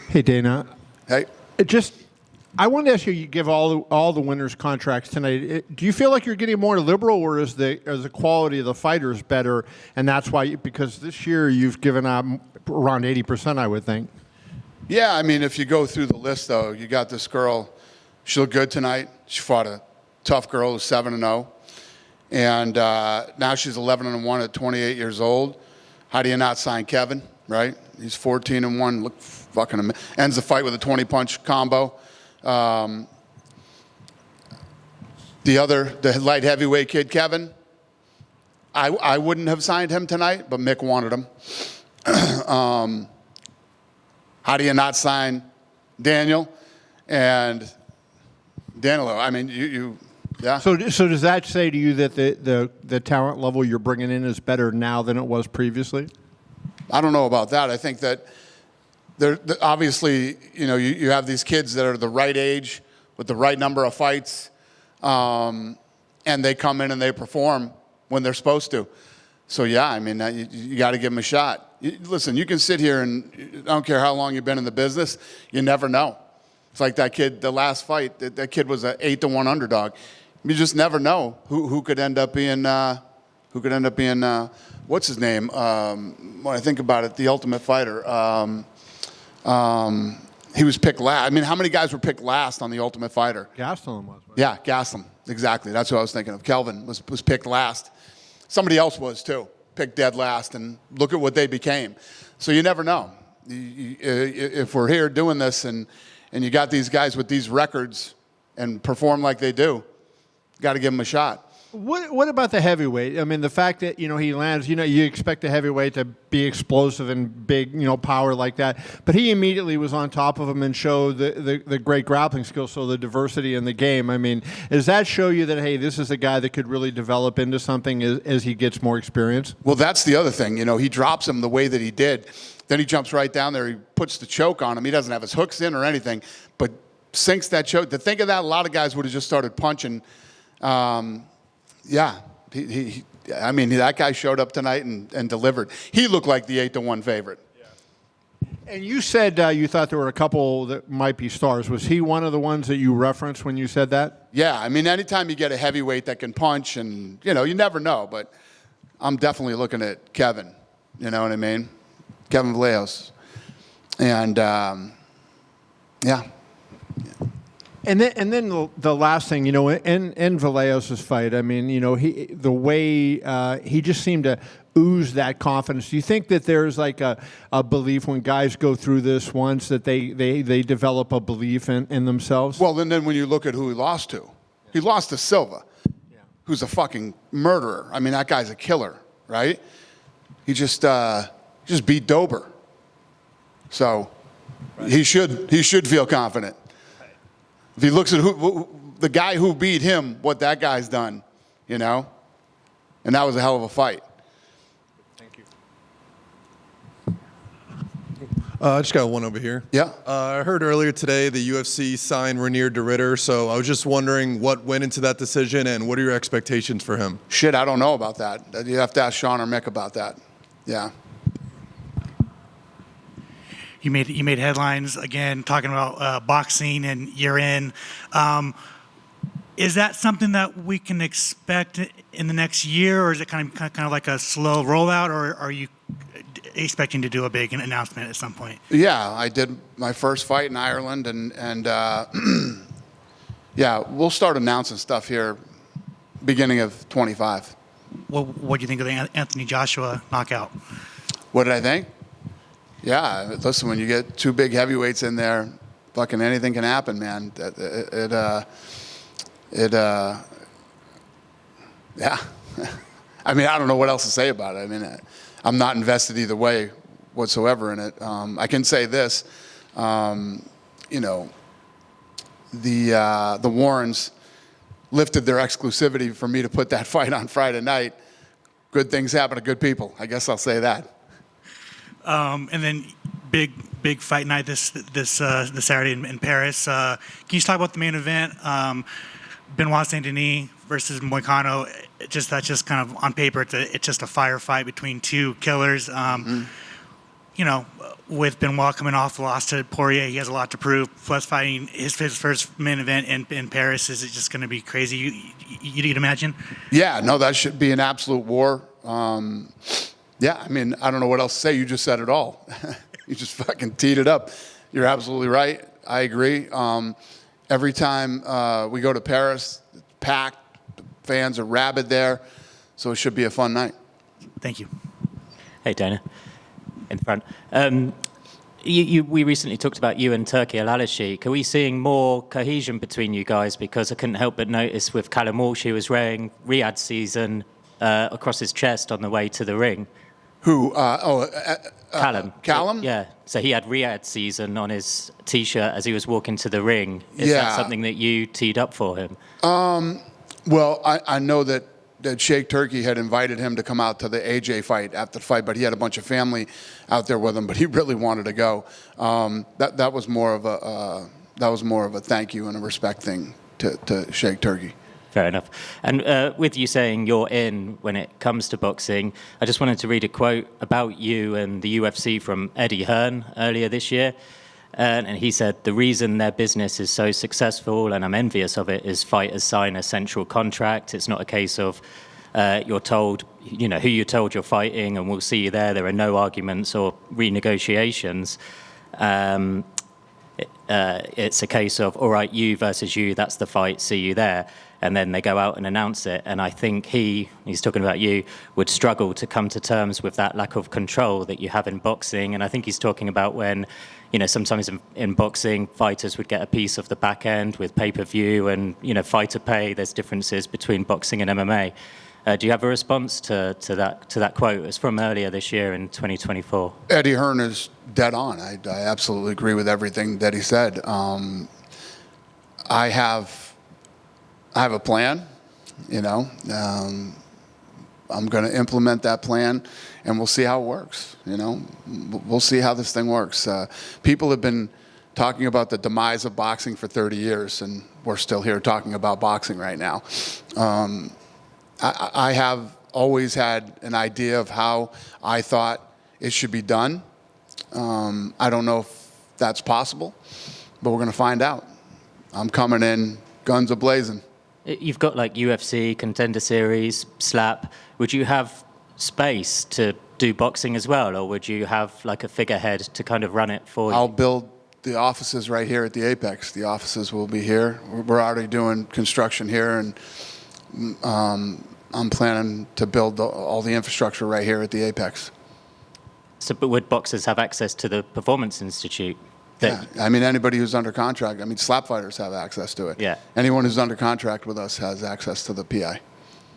Hey, Dana. Hey. I wanted to ask you. You give all the winners contracts tonight. Do you feel like you're getting more liberal, or is the quality of the fighters better, and that's why? Because this year you've given out around 80%, I would think. Yeah, I mean, if you go through the list, though, you got this girl. She looked good tonight. She fought a tough girl who's 7-0, and now she's 11-1 at 28 years old. How do you not sign Kevin? Right? He's 14-1. Look fucking amazing. Ends the fight with a 20-punch combo. The light heavyweight kid, Kevin, I wouldn't have signed him tonight, but Mick wanted him. How do you not sign Daniel and Danilo? I mean, yeah. So does that say to you that the talent level you're bringing in is better now than it was previously? I don't know about that. I think that obviously, you have these kids that are the right age with the right number of fights, and they come in and they perform when they're supposed to. So, yeah, I mean, you got to give them a shot. Listen, you can sit here and I don't care how long you've been in the business, you never know. It's like that kid, the last fight, that kid was an 8-1 underdog. You just never know who could end up being, what's his name? When I think about it, the Ultimate Fighter. He was picked last. I mean, how many guys were picked last on the Ultimate Fighter? Gastelum was. Yeah, Gastelum. Exactly. That's what I was thinking of. Kelvin was picked last. Somebody else was too, picked dead last, and look at what they became. So you never know. If we're here doing this and you got these guys with these records and perform like they do, got to give them a shot. What about the heavyweight? I mean, the fact that, he lands, you expect the heavyweight to be explosive and big, power like that. But he immediately was on top of him and showed the great grappling skills, so the diversity in the game. I mean, does that show you that, hey, this is a guy that could really develop into something as he gets more experience? Well, that's the other thing. He drops him the way that he did. Then he jumps right down there. He puts the choke on him. He doesn't have his hooks in or anything, but sinks that choke. To think of that, a lot of guys would have just started punching. Yeah, I mean, that guy showed up tonight and delivered. He looked like the 8-1 favorite. Yeah. And you said you thought there were a couple that might be stars. Was he one of the ones that you referenced when you said that? Yeah, I mean, anytime you get a heavyweight that can punch, and you never know. But I'm definitely looking at Kevin. You know what I mean? Kevin Vallejos, and yeah. And then the last thing, in Vallejos' fight, I mean, the way he just seemed to ooze that confidence. Do you think that there's like a belief when guys go through this once that they develop a belief in themselves? Well, then when you look at who he lost to Silva, who's a fucking murderer. I mean, that guy's a killer, right? He just beat Dober, so right. He should feel confident. If he looks at the guy who beat him, what that guy's done, and that was a hell of a fight. Thank you. I just got one over here. Yeah. I heard earlier today the UFC signed Ranier de Ridder, so I was just wondering what went into that decision and what are your expectations for him? Shit, I don't know about that. You have to ask Sean or Mick about that. Yeah. You made headlines again talking about boxing and you're in. Is that something that we can expect in the next year, or is it kind of like a slow rollout, or are you expecting to do a big announcement at some point? Yeah, I did my first fight in Ireland, and yeah, we'll start announcing stuff here beginning of 25. What do you think of the Anthony Joshua knockout? What did I think? Yeah, listen, when you get two big heavyweights in there, fucking anything can happen, man. Yeah. I mean, I don't know what else to say about it. I mean, I'm not invested either way whatsoever in it. I can say this, the Warrens lifted their exclusivity for me to put that fight on Friday night. Good things happen to good people. I guess I'll say that. And then big fight night this Saturday in Paris. Can you just talk about the main event? Benoit Saint Denis versus Moicano. That's just kind of on paper. It's just a firefight between two killers. with Benoit coming off the loss to Poirier, he has a lot to prove. Plus, fighting his first main event in Paris, is it just going to be crazy? You'd imagine? Yeah, no, that should be an absolute war. Yeah, I mean, I don't know what else to say. You just said it all. You just fucking teed it up. You're absolutely right. I agree. Every time we go to Paris, it's packed. Fans are rabid there. So it should be a fun night. Thank you. Hey, Dana, in front. We recently talked about you and Turkey Al-Alashik. Are we seeing more cohesion between you guys? Because I couldn't help but notice with Callum Walsh, he was wearing Riyadh season across his chest on the way to the ring. Who? Callum. Callum? Yeah. So he had Riyadh season on his T-shirt as he was walking to the ring. Is Yeah. that something that you teed up for him? Well, I know that Sheikh Turkey had invited him to come out to the AJ fight after the fight, but he had a bunch of family out there with him. But he really wanted to go. That was more of a thank you and a respect thing to Sheikh Turkey. Fair enough. And with you saying you're in when it comes to boxing, I just wanted to read a quote about you and the UFC from Eddie Hearn earlier this year. And he said, the reason their business is so successful, and I'm envious of it, is fighters sign a central contract. It's not a case of you're told, who you're told you're fighting, and we'll see you there. There are no arguments or renegotiations. It's a case of, all right, you versus you, that's the fight, see you there. And then they go out and announce it. And I think he's talking about you, would struggle to come to terms with that lack of control that you have in boxing. And I think he's talking about when, sometimes in boxing, fighters would get a piece of the back end with pay-per-view and, fighter pay. There's differences between boxing and MMA. Do you have a response to that quote? It's from earlier this year in 2024. Eddie Hearn is dead on. I absolutely agree with everything that he said. I have a plan, I'm going to implement that plan, and we'll see how it works. We'll see how this thing works. People have been talking about the demise of boxing for 30 years, and we're still here talking about boxing right now. I have always had an idea of how I thought it should be done. I don't know if that's possible, but we're going to find out. I'm coming in guns a-blazing. You've got like UFC, Contender Series, Slap. Would you have space to do boxing as well, or would you have like a figurehead to kind of run it for you? I'll build the offices right here at the Apex. The offices will be here. We're already doing construction here, and I'm planning to build all the infrastructure right here at the Apex. So, but would boxers have access to the Performance Institute? Yeah, I mean, anybody who's under contract, slap fighters have access to it. Yeah. Anyone who's under contract with us has access to the PI.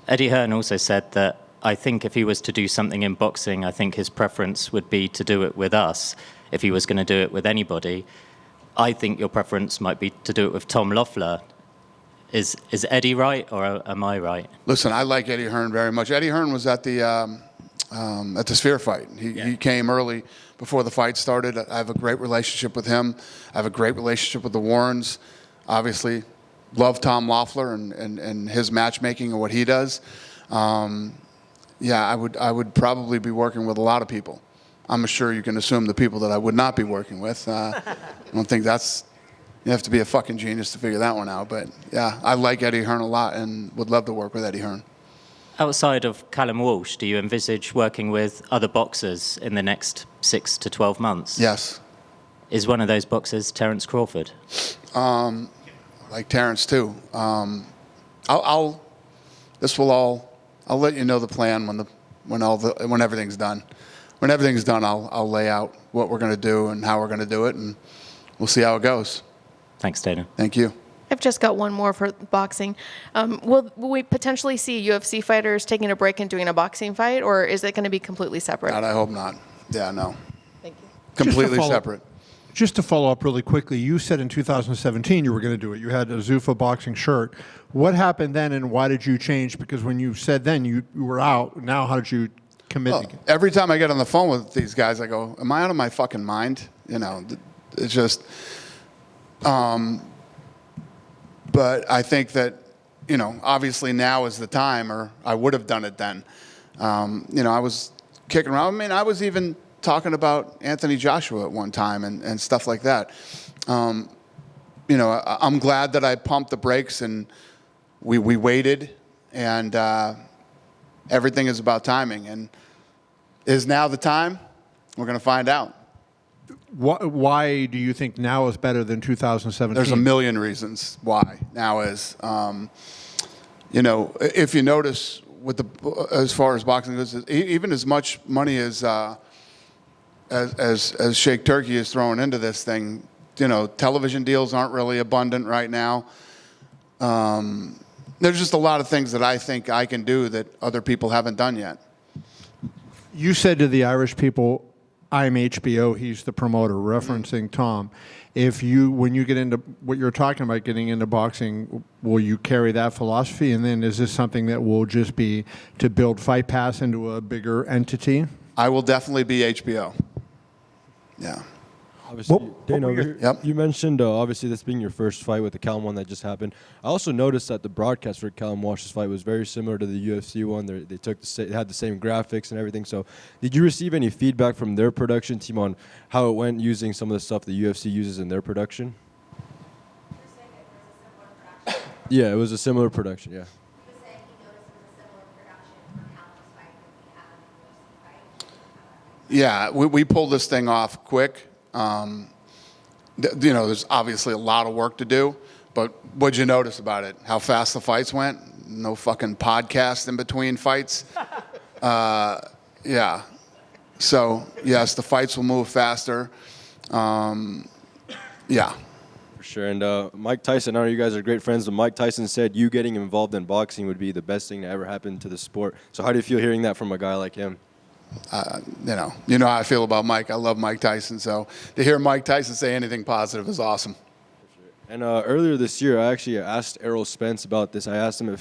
Eddie Hearn also said that I think if he was to do something in boxing, I think his preference would be to do it with us if he was going to do it with anybody. I think your preference might be to do it with Tom Loeffler. Is Eddie right, or am I right? Listen, I like Eddie Hearn very much. Eddie Hearn was at the Sphere fight. He came early before the fight started. I have a great relationship with him. I have a great relationship with the Warrens. Obviously, love Tom Loeffler and his matchmaking and what he does. I would probably be working with a lot of people. I'm sure you can assume the people that I would not be working with. I don't think you have to be a fucking genius to figure that one out. But yeah, I like Eddie Hearn a lot and would love to work with Eddie Hearn. Outside of Callum Walsh, do you envisage working with other boxers in the next 6 to 12 months? Yes. Is one of those boxers Terence Crawford? Like Terence too. I'll let you know the plan when everything's done. When everything's done, I'll lay out what we're going to do and how we're going to do it, and we'll see how it goes. Thanks, Dana. Thank you. I've just got one more for boxing. Will we potentially see UFC fighters taking a break and doing a boxing fight, or is it going to be completely separate? God, I hope not. Yeah, no. Thank you. Completely separate. Just to follow up really quickly, you said in 2017 you were going to do it. You had a Zuffa Boxing shirt. What happened then, and why did you change? Because when you said then you were out. Now, how did you commit again? Every time I get on the phone with these guys, I go, am I out of my fucking mind? It's just... But I think that, obviously now is the time, or I would have done it then. I was kicking around. I was even talking about Anthony Joshua at one time and stuff like that. You know, I'm glad that I pumped the brakes and we waited, and everything is about timing. And is now the time? We're going to find out. Why do you think now is better than 2017? There's a million reasons why now is. You know, if you notice with as far as boxing goes, even as much money as Shake Turkey is throwing into this thing, you know, television deals aren't really abundant right now. There's just a lot of things that I think I can do that other people haven't done yet. You said to the Irish people, I'm HBO, he's the promoter, referencing Tom. When you get into what you're talking about, getting into boxing, will you carry that philosophy? And then is this something that will just be to build Fight Pass into a bigger entity? I will definitely be HBO. Yeah. Obviously, Dana, over here, Yep. you mentioned obviously this being your first fight with the Callum one that just happened. I also noticed that the broadcast for Callum Walsh's fight was very similar to the UFC one. They had the same graphics and everything. So, did you receive any feedback from their production team on how it went using some of the stuff the UFC uses in their production? Yeah, it was a similar production. Yeah. Yeah, we pulled this thing off quick. You know, there's obviously a lot of work to do, but what'd you notice about it? How fast the fights went? No fucking podcast in between fights. Yeah. So, yes, the fights will move faster. Yeah. For sure. And Mike Tyson, I know you guys are great friends, but Mike Tyson said you getting involved in boxing would be the best thing to ever happen to the sport. So how do you feel hearing that from a guy like him? You know how I feel about Mike. I love Mike Tyson. So to hear Mike Tyson say anything positive is awesome. And earlier this year, I actually asked Errol Spence about this. I asked him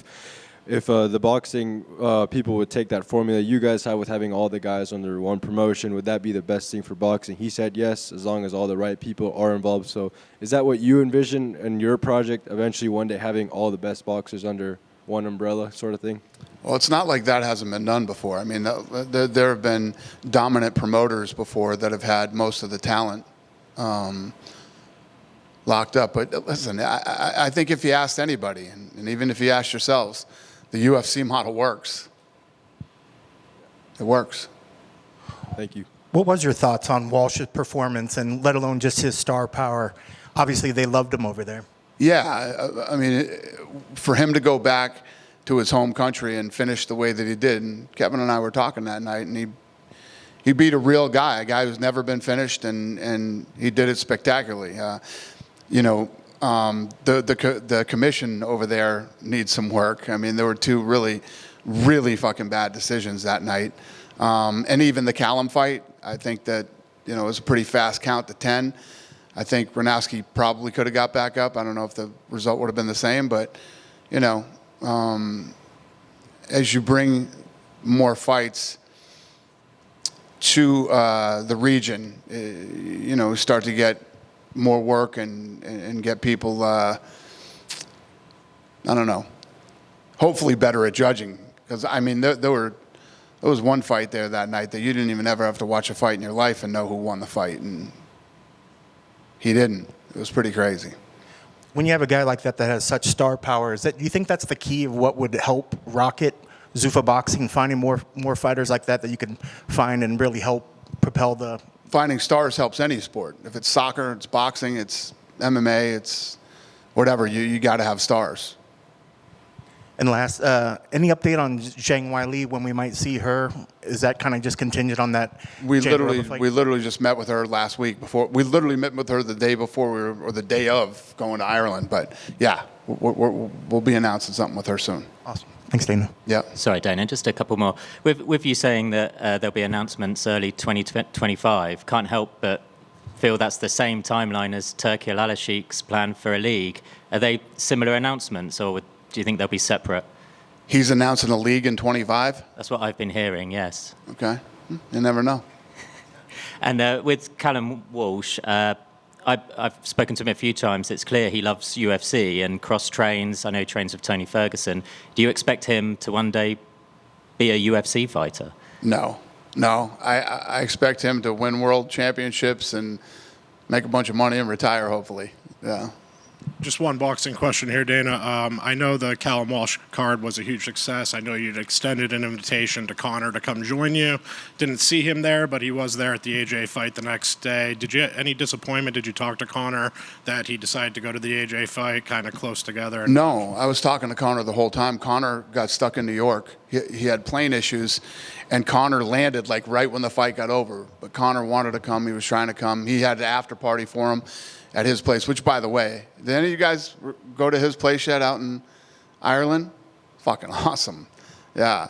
if the boxing people would take that formula you guys have with having all the guys under one promotion. Would that be the best thing for boxing? He said yes, as long as all the right people are involved. So is that what you envision in your project, eventually one day having all the best boxers under one umbrella sort of thing? Well, it's not like that hasn't been done before. I mean, there have been dominant promoters before that have had most of the talent locked up. But listen, I think if you asked anybody, and even if you asked yourselves, the UFC model works. It works. Thank you. What was your thoughts on Walsh's performance, and let alone just his star power? Obviously, they loved him over there. Yeah, I mean, for him to go back to his home country and finish the way that he did, and Kevin and I were talking that night, and he beat a real guy, a guy who's never been finished, and he did it spectacularly. You know, the commission over there needs some work. I mean, there were two really, really fucking bad decisions that night, and even the Callum fight, I think that, you know, it was a pretty fast count to 10. I think Ranowski probably could have got back up. I don't know if the result would have been the same, but, you know, as you bring more fights to the region, you know, start to get more work and get people, I don't know, hopefully better at judging. Because, I mean, there was one fight there that night that you didn't even ever have to watch a fight in your life and know who won the fight. And he didn't. It was pretty crazy. When you have a guy like that that has such star power, do you think that's the key of what would help rocket Zuffa Boxing, finding more fighters like that you can find and really help propel the... Finding stars helps any sport. If it's soccer, it's boxing, it's MMA, it's whatever. You got to have stars. And last, any update on Zhang Weili when we might see her? Is that kind of just contingent on that? We January fight? literally just met with her last week. We literally met with her the day before or the day of going to Ireland. But yeah, we'll be announcing something with her soon. Awesome. Thanks, Dana. Yeah. Sorry, Dana, just a couple more. With you saying that there'll be announcements early 2025, can't help but feel that's the same timeline as Turki Al-Alashik's plan for a league. Are they similar announcements, or do you think they'll be separate? He's announcing a league in 25? That's what I've been hearing, yes. Okay. You never know. And with Callum Walsh, I've spoken to him a few times. It's clear he loves UFC and cross-trains. I know he trains with Tony Ferguson. Do you expect him to one day be a UFC fighter? No. No, I expect him to win world championships and make a bunch of money and retire, hopefully. Yeah. Just one boxing question here, Dana. I know the Callum Walsh card was a huge success. I know you'd extended an invitation to Connor to come join you. Didn't see him there, but he was there at the AJ fight the next day. Did you any disappointment? Did you talk to Connor that he decided to go to the AJ fight, kind of close together? No, I was talking to Connor the whole time. Connor got stuck in New York. He had plane issues, and Connor landed like right when the fight got over. But Connor wanted to come. He was trying to come. He had an after party for him at his place, which, by the way, did any of you guys go to his place yet out in Ireland? Fucking awesome. Yeah.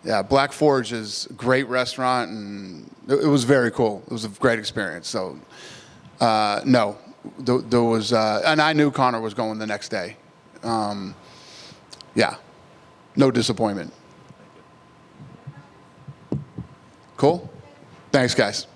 Yeah, Black Forge is a great restaurant, and it was very cool. It was a great experience. So, no, there was, and I knew Connor was going the next day. Yeah, no disappointment. Cool? Thanks, guys.